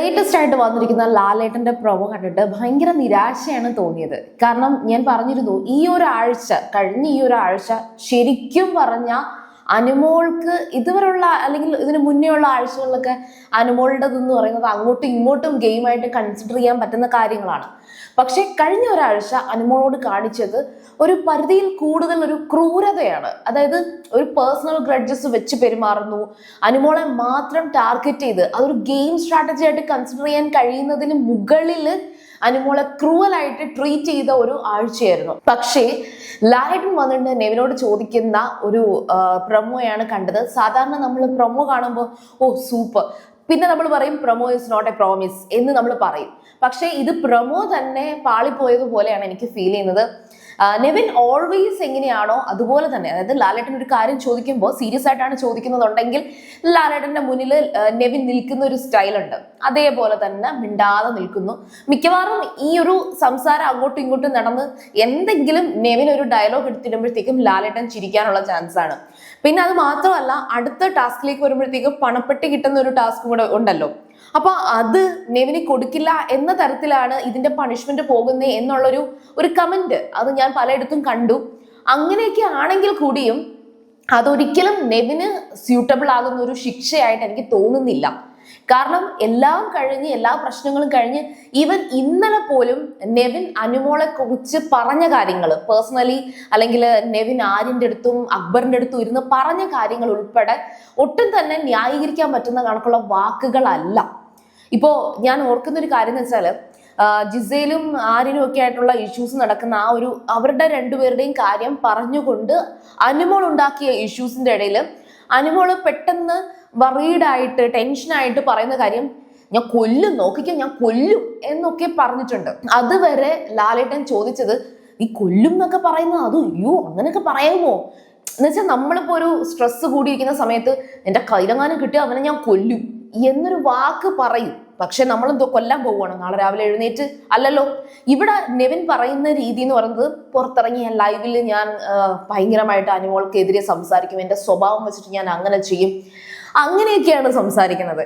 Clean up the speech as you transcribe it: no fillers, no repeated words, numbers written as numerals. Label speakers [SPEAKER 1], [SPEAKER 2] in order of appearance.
[SPEAKER 1] Latest ആയിട്ട് വന്നിരിക്കുന്ന ലാലേട്ടന്റെ പ്രൊമോ കണ്ടിട്ട് ഭയങ്കര നിരാശയാണ് തോന്നിയത്. കാരണം ഞാൻ പറഞ്ഞിരുന്നു, കഴിഞ്ഞ ഈ ഒരാഴ്ച ശരിക്കും പറഞ്ഞ അനുമോൾക്ക് ഇതുവരെയുള്ള അല്ലെങ്കിൽ ഇതിന് മുന്നേ ഉള്ള ആഴ്ചകളിലൊക്കെ അനുമോളുടേതെന്ന് പറയുന്നത് അങ്ങോട്ടും ഇങ്ങോട്ടും ഗെയിമായിട്ട് കൺസിഡർ ചെയ്യാൻ പറ്റുന്ന കാര്യങ്ങളാണ്. പക്ഷെ കഴിഞ്ഞ ഒരാഴ്ച അനുമോളോട് കാണിച്ചത് ഒരു പരിധിയിൽ കൂടുതൽ ഒരു ക്രൂരതയാണ്. അതായത് ഒരു പേഴ്സണൽ ഗ്രഡ്ജസ് വെച്ച് പെരുമാറുന്നു, അനുമോളെ മാത്രം ടാർഗറ്റ് ചെയ്ത് അതൊരു ഗെയിം സ്ട്രാറ്റജി ആയിട്ട് കൺസിഡർ ചെയ്യാൻ കഴിയുന്നതിന് മുകളിൽ അനുമോളെ ക്രൂവലായിട്ട് ട്രീറ്റ് ചെയ്ത ഒരു ആഴ്ചയായിരുന്നു. പക്ഷേ ലാലേട്ടൻ വന്നിട്ട് നെവിനോട് ചോദിക്കുന്ന ഒരു പ്രൊമോയാണ് കണ്ടത്. സാധാരണ നമ്മൾ പ്രൊമോ കാണുമ്പോൾ ഓ സൂപ്പർ, പിന്നെ നമ്മൾ പറയും promo is not a promise എന്ന് നമ്മൾ പറയും. പക്ഷേ ഇത് പ്രൊമോ തന്നെ പാളിപ്പോയതുപോലെയാണ് എനിക്ക് ഫീൽ ചെയ്യുന്നത്. നെവിൻ ഓൾവേസ് എങ്ങനെയാണോ അതുപോലെ തന്നെ, അതായത് ലാലേട്ടൻ ഒരു കാര്യം ചോദിക്കുമ്പോൾ സീരിയസ് ആയിട്ടാണ് ചോദിക്കുന്നതുണ്ടെങ്കിൽ ലാലേട്ടന്റെ മുന്നിൽ നെവിൻ നിൽക്കുന്ന ഒരു സ്റ്റൈലുണ്ട്, അതേപോലെ തന്നെ മിണ്ടാതെ നിൽക്കുന്നു. മിക്കവാറും ഈ ഒരു സംസാരം അങ്ങോട്ടും ഇങ്ങോട്ടും നടന്ന് എന്തെങ്കിലും നെവിൻ ഒരു ഡയലോഗ് എടുത്തിടുമ്പോഴത്തേക്കും ലാലേട്ടൻ ചിരിക്കാനുള്ള ചാൻസ് ആണ്. പിന്നെ അത് മാത്രമല്ല, അടുത്ത ടാസ്കിലേക്ക് വരുമ്പോഴത്തേക്കും പണപ്പെട്ടി കിട്ടുന്ന ഒരു ടാസ്ക് കൂടെ ഉണ്ടല്ലോ. അപ്പൊ അത് നെവിന് കൊടുക്കില്ല എന്ന തരത്തിലാണ് ഇതിന്റെ പണിഷ്മെന്റ് പോകുന്നത് എന്നുള്ളൊരു കമന്റ് അത് ഞാൻ പലയിടത്തും കണ്ടു. അങ്ങനെയൊക്കെ ആണെങ്കിൽ കൂടിയും അതൊരിക്കലും നെവിന് സ്യൂട്ടബിൾ ആകുന്ന ഒരു ശിക്ഷയായിട്ട് എനിക്ക് തോന്നുന്നില്ല. കാരണം എല്ലാം കഴിഞ്ഞ്, എല്ലാ പ്രശ്നങ്ങളും കഴിഞ്ഞ്, ഈവൻ ഇന്നലെ പോലും നെവിൻ അനുമോളെ കുറിച്ച് പറഞ്ഞ കാര്യങ്ങൾ പേഴ്സണലി, അല്ലെങ്കിൽ നെവിൻ ആര്യന്റെ അടുത്തും അക്ബറിന്റെ അടുത്തും ഇരുന്ന് പറഞ്ഞ കാര്യങ്ങൾ ഉൾപ്പെടെ ഒട്ടും തന്നെ ന്യായീകരിക്കാൻ പറ്റുന്ന കണക്കുള്ള വാക്കുകളല്ല. ഇപ്പോ ഞാൻ ഓർക്കുന്ന ഒരു കാര്യം എന്ന് വെച്ചാൽ, ജിസയിലും ആര്യനും ഒക്കെ ആയിട്ടുള്ള ഇഷ്യൂസ് നടക്കുന്ന അവരുടെ രണ്ടുപേരുടെയും കാര്യം പറഞ്ഞുകൊണ്ട് അനുമോൾ ഉണ്ടാക്കിയ ഇഷ്യൂസിന്റെ ഇടയിൽ അനുമോള് പെട്ടെന്ന് വറീഡായിട്ട് ടെൻഷനായിട്ട് പറയുന്ന കാര്യം, ഞാൻ കൊല്ലും, നോക്കിക്കോ ഞാൻ കൊല്ലും എന്നൊക്കെ പറഞ്ഞിട്ടുണ്ട്. അതുവരെ ലാലേട്ടൻ ചോദിച്ചത്, ഈ കൊല്ലും എന്നൊക്കെ പറയുന്നത് അത് അയ്യോ അങ്ങനെയൊക്കെ പറയാമോ എന്നുവെച്ചാൽ, നമ്മളിപ്പോ ഒരു സ്ട്രെസ് കൂടിയിരിക്കുന്ന സമയത്ത് എന്റെ കൈലങ്ങാനും കിട്ടിയ അവനെ ഞാൻ കൊല്ലും എന്നൊരു വാക്ക് പറയും. പക്ഷെ നമ്മളെന്തോ കൊല്ലാൻ പോവുകയാണ് നാളെ രാവിലെ എഴുന്നേറ്റ്? അല്ലല്ലോ. ഇവിടെ നെവിൻ പറയുന്ന രീതി എന്ന് പറയുന്നത്, പുറത്തിറങ്ങിയ ലൈവിൽ ഞാൻ ഭയങ്കരമായിട്ട് അനുമോൾക്കെതിരെ സംസാരിക്കും, എന്റെ സ്വഭാവം വെച്ചിട്ട് ഞാൻ അങ്ങനെ ചെയ്യും, അങ്ങനെയൊക്കെയാണ് സംസാരിക്കുന്നത്.